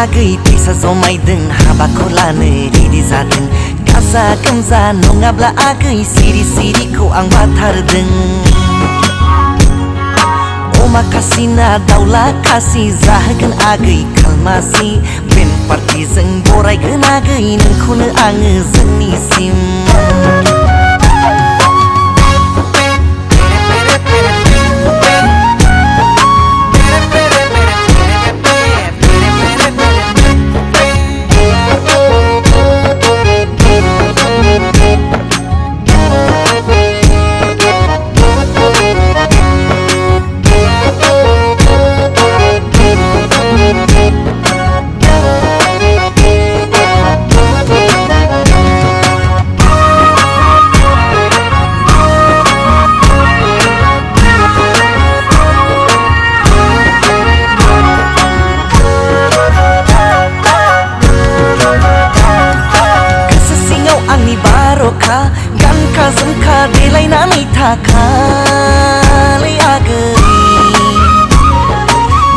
आगै फैसा जमायदों हाबाखौ लानो रेडि जादों गाजा गोमजा नङाब्ला आगै सिरि सिरिखौ आं बाथारदों अमा खासि ना दाउला खासि जाहोगोन आगै खालमासि बेन पार्टिजों बरायगोन आगै नोंखौनो आङो जोंनिसिम गानखा जोमखा देलायनानै थाखालै आगै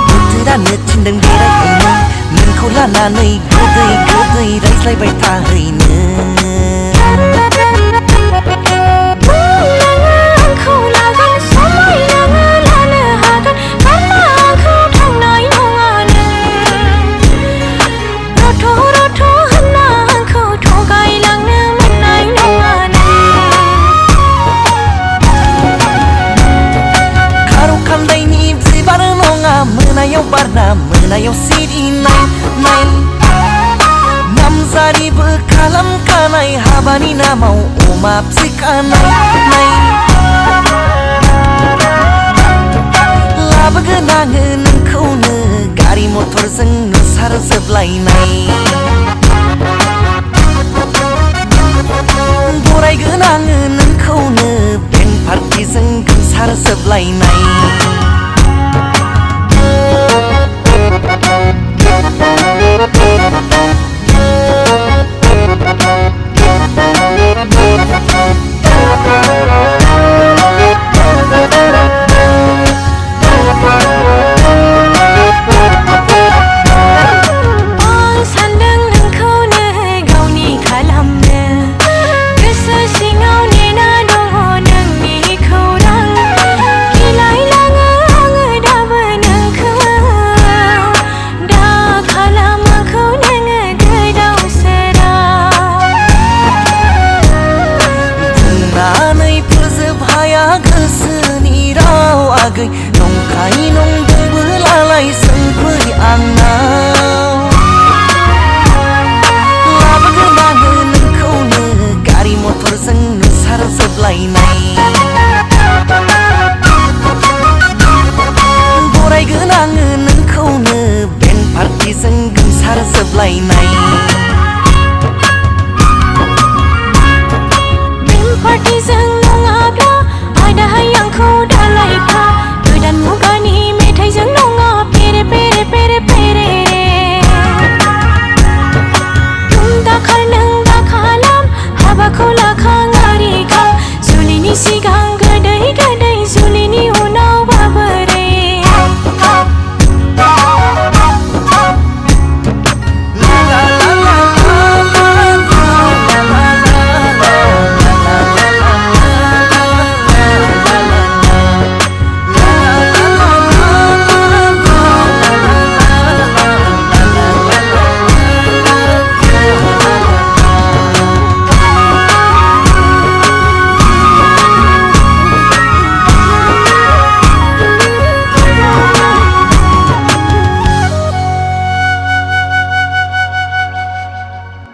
बोथोरानो थिनदों बेरायहैनो नोंखौ लानानै गोदै गोदै रायज्लायबाय थाहैनो मोनायाव बारना मोनायाव सिरि नाय नामजारिबो खालामखानाय हाबानि नामाव अमा फिसिखानाय लाबोगोन आङो नोंखौनो गारि मथरजों नुसारजोबलायनाय बरायगोन आङो नोंखौनो बेन पार्टिजों गोमसारजोबलायनाय गोसोनि राव आगै नंखाय नंगौबो लालाय सोंफै आंनाव लाबोगोन आङो नोंखौनो गारि मथरजों नुसारजोबलायनाय बरायगोन आङो नोंखौनो बेन पार्टिजों गोमसारजोबलायनाय